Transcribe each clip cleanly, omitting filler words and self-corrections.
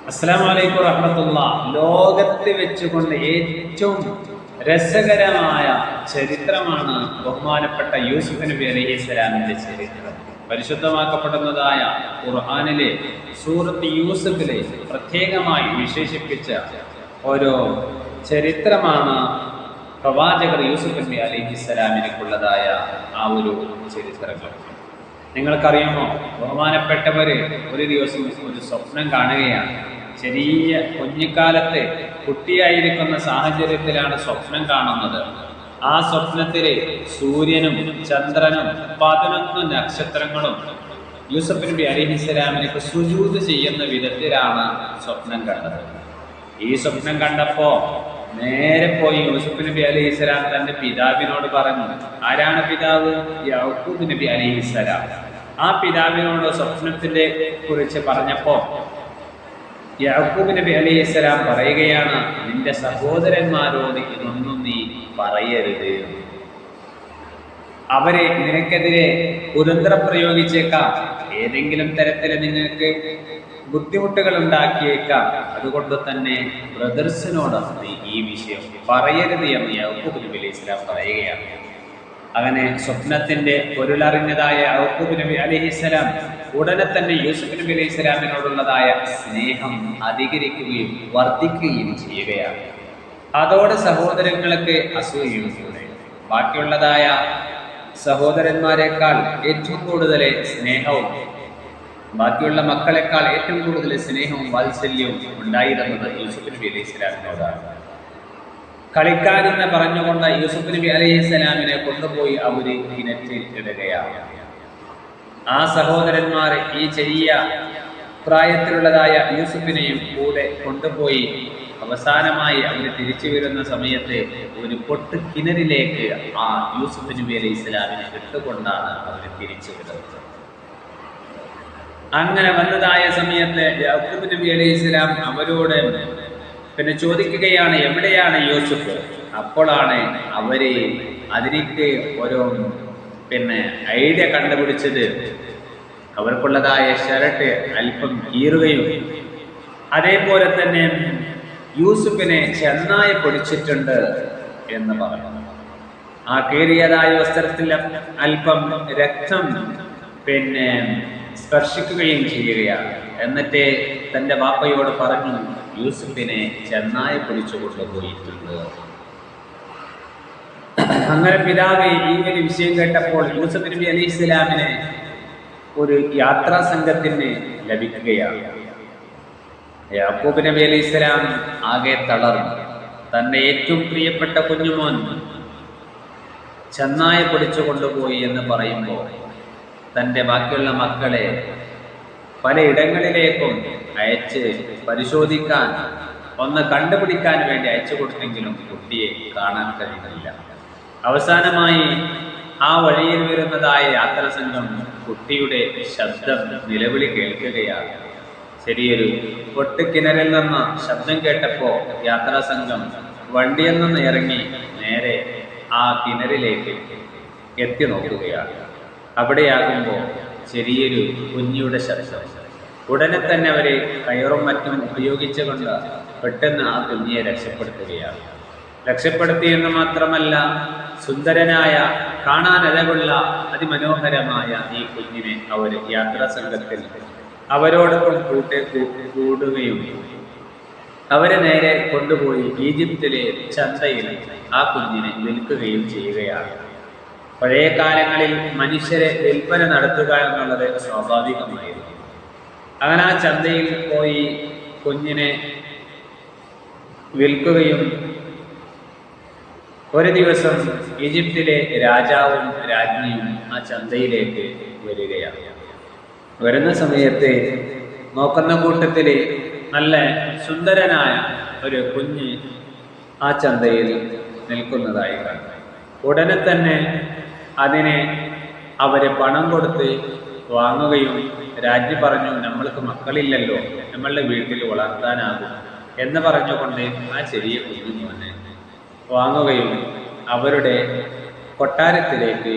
അസ്സലാമു അലൈക്കും വറഹ്മത്തുള്ളാഹി. ലോകത്ത് വെച്ചുകൊണ്ട് ഏറ്റവും രസകരമായ ചരിത്രമാണ് ബഹുമാനപ്പെട്ട യൂസുഫ് നബി അലൈഹിസ്സലാമിന്റെ ചരിത്രം. പരിശുദ്ധമാക്കപ്പെടുന്നതായ ഖുർആനിലെ സൂറത്ത് യൂസുഫിലെ പ്രത്യേകമായി വിശേഷിപ്പിച്ച ഒരു ചരിത്രമാണ് പ്രവാചകർ യൂസുഫ് നബി അലൈഹിസ്സലാമിനുള്ളതായ ആ ഒരു ചരിത്രങ്ങൾ. നിങ്ങൾക്കറിയുമോ, ബഹുമാനപ്പെട്ടവര് ഒരു ദിവസം ഒരു സ്വപ്നം കാണുകയാണ്. ചെറിയ കുഞ്ഞിക്കാലത്ത് കുട്ടിയായിരിക്കുന്ന സാഹചര്യത്തിലാണ് സ്വപ്നം കാണുന്നത്. ആ സ്വപ്നത്തില് സൂര്യനും ചന്ദ്രനും 11 നക്ഷത്രങ്ങളും യൂസുഫ് നബി അലൈഹിസ്സലാമിന് സുജൂദ് ചെയ്യുന്ന വിധത്തിലാണ് സ്വപ്നം കണ്ടത്. ഈ സ്വപ്നം കണ്ടപ്പോ നേരെ പോയി യൂസുഫ് നബി അലൈഹിസ്സലാം തന്റെ പിതാവിനോട് പറഞ്ഞു. ആരാണ് പിതാവ്? യാക്കൂബ് നബി അലൈഹിസ്സലാം. ആ പിതാവിനോട് സ്വപ്നത്തിനെ കുറിച്ച് പറഞ്ഞപ്പോ യാക്കൂബ് നബി അലൈഹിസ്സലാം പറയുകയാണ്, നിന്റെ സഹോദരന്മാരോട് ഇതൊന്നും നീ പറയരുത്. അവരെ നിനക്കെതിരെ കുതന്ത്രം പ്രയോഗിച്ചേക്കാം, ഏതെങ്കിലും തരത്തിൽ നിങ്ങൾക്ക് ബുദ്ധിമുട്ടുകൾ ഉണ്ടാക്കിയേക്കാം. അതുകൊണ്ട് തന്നെ ബ്രദർസിനോട് ഈ വിഷയം പറയരുത് എന്ന് യാക്കൂബ് നബി അലൈഹിസ്സലാം പറയുകയാണ്. അങ്ങനെ സ്വപ്നത്തിന്റെ പൊരുളറിഞ്ഞതായ യാക്കൂബ് നബി അലൈഹിസ്സലാം ഉടനെ തന്നെ യൂസുഫ് നബി അലൈഹിസ്സലാമിനോടുള്ളതായ സ്നേഹം അധികരിക്കുകയും വർദ്ധിക്കുകയും ചെയ്യുകയാണ്. അതോടെ സഹോദരങ്ങൾക്ക് അസൂയയും കൂടെ. ബാക്കിയുള്ളതായ സഹോദരന്മാരെക്കാൾ ഏറ്റവും കൂടുതൽ സ്നേഹവും ബാക്കിയുള്ള മക്കളെക്കാൾ ഏറ്റവും കൂടുതൽ സ്നേഹവും വാത്സല്യവും ഉണ്ടായിരുന്നത് യൂസുഫ് നബി അലൈഹിസ്സലാമിനോടാണ്. കളിക്കാരെന്ന് പറഞ്ഞുകൊണ്ട് യൂസുഫ് നബി അലൈഹിസ്സലാമിനെ കൊണ്ടുപോയി അവര് കിണറ്റിൽ ഇടുകയാണ്. ആ സഹോദരന്മാർ ഈ ചെറിയ പ്രായത്തിലുള്ളതായ യൂസുഫിനെയും കൂടെ കൊണ്ടുപോയി അവസാനമായി അവര് തിരിച്ചു വരുന്ന സമയത്ത് ഒരു പൊട്ട് കിണറിലേക്ക് ആ യൂസുഫ് നബി അലൈഹിസ്സലാമിനെ ഇട്ടുകൊണ്ടാണ് അവർ തിരിച്ചു വരുന്നത്. അങ്ങനെ വന്നതായ സമയത്ത് യാക്കൂബ് നബി അലൈഹിസ്സലാം അവരോട് പിന്നെ ചോദിക്കുകയാണ്, എവിടെയാണ് യൂസുഫ്? അപ്പോഴാണ് അവര് അതിലേക്ക് ഓരോ ഐഡിയ കണ്ടുപിടിച്ചത്. അവർക്കുള്ളതായ ഷർട്ട് അല്പം കീറുകയും അതേപോലെ തന്നെ യൂസുഫിനെ ചെന്നായ പൊടിച്ചിട്ടുണ്ട് എന്ന് പറഞ്ഞു. ആ കീറിയതായ വസ്ത്രത്തിൽ അല്പം രക്തം സ്പർശിക്കുകയും ചെയ്യുകയാണ്. എന്നിട്ട് തന്റെ വാപ്പയോട് പറഞ്ഞു, യൂസുഫിനെ ചെന്നായ പിടിച്ചു കൊണ്ടുപോയിട്ടുണ്ട്. അങ്ങനെ പിതാവ് ഈ ഒരു വിഷയം കേട്ടപ്പോൾ യൂസുഫ് നബി അലൈഹിസ്സലാമിനെ ഒരു യാത്രാ സംഘത്തിന് ലഭിക്കുകയാണ്. യാക്കൂബ് നബി അലൈഹിസ്സലാം ആകെ തളർന്നു. തന്റെ ഏറ്റവും പ്രിയപ്പെട്ട കുഞ്ഞുമോൻ ചെന്നായ പിടിച്ചു കൊണ്ടുപോയി എന്ന് പറയുമ്പോൾ തൻ്റെ ബാക്കിയുള്ള മക്കളെ പലയിടങ്ങളിലേക്കും അയച്ച് പരിശോധിക്കാൻ, ഒന്ന് കണ്ടുപിടിക്കാൻ വേണ്ടി അയച്ചു കൊടുത്തെങ്കിലും കുട്ടിയെ കാണാൻ കഴിയുന്നില്ല. അവസാനമായി ആ വഴിയിൽ വരുന്നതായ യാത്രാ സംഘം കുട്ടിയുടെ ശബ്ദം നിലവിളി കേൾക്കുകയാണ്. ചെറിയൊരു പൊട്ടുകിണറിൽ നിന്ന് ശബ്ദം കേട്ടപ്പോൾ യാത്രാ സംഘം വണ്ടിയിൽ നിന്ന് ഇറങ്ങി നേരെ ആ കിണറിലേക്ക് എത്തി നോക്കുകയാണ്. അവിടെയാകുമ്പോൾ ചെറിയൊരു കുഞ്ഞിയുടെ ശബ്ദം. ഉടനെ തന്നെ അവരെ കയറും മറ്റും ഉപയോഗിച്ചുകൊണ്ട് പെട്ടെന്ന് ആ കുഞ്ഞിയെ രക്ഷപ്പെടുത്തുകയാണ്. രക്ഷപ്പെടുത്തിയെന്ന് മാത്രമല്ല, സുന്ദരനായ കാണാൻ അഴകുള്ള അതിമനോഹരമായ ഈ കുഞ്ഞിനെ അവർ യാത്രാ സംഘത്തിൽ അവരോടൊപ്പം കൂടുകയും അവരെ നേരെ കൊണ്ടുപോയി ഈജിപ്തിലെ ചന്തയിൽ ആ കുഞ്ഞിനെ വിൽക്കുകയും ചെയ്യുകയാണ്. പഴയ കാലങ്ങളിൽ മനുഷ്യരെ വിൽപ്പന നടത്തുക എന്നുള്ളത് സ്വാഭാവികമായിരുന്നു. അങ്ങനെ ആ ചന്തയിൽ പോയി കുഞ്ഞിനെ വിൽക്കുകയും ഒരു ദിവസം ഈജിപ്തിലെ രാജാവും രാജ്ഞിയും ആ ചന്തയിലേക്ക് വരികയാണ്. വരുന്ന സമയത്ത് നോക്കുന്ന കൂട്ടത്തിൽ നല്ല സുന്ദരനായ ഒരു കുഞ്ഞ് ആ ചന്തയിൽ നിൽക്കുന്നതായി കണ്ടു. ഉടനെ തന്നെ അതിനെ അവര് പണം കൊടുത്ത് വാങ്ങുകയും രാജ്ഞി പറഞ്ഞു, നമ്മൾക്ക് മക്കളില്ലല്ലോ, നമ്മളുടെ വീട്ടിൽ വളർത്താനാകും എന്ന് പറഞ്ഞുകൊണ്ട് ആ ചെറിയ കുഞ്ഞുമോനെ വാങ്ങുകയും അവരുടെ കൊട്ടാരത്തിലേക്ക്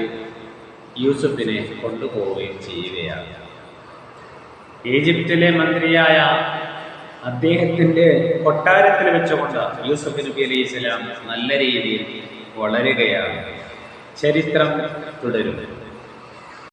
യൂസുഫിനെ കൊണ്ടുപോവുകയും ചെയ്യുകയാണ്. ഈജിപ്തിലെ മന്ത്രിയായ അദ്ദേഹത്തിൻ്റെ കൊട്ടാരത്തിൽ വെച്ചുകൊണ്ട് യൂസുഫ് നബി അലൈഹി സ്വലാം നല്ല രീതിയിൽ വളരുകയാണ്. ചരിത്രം തുടരും.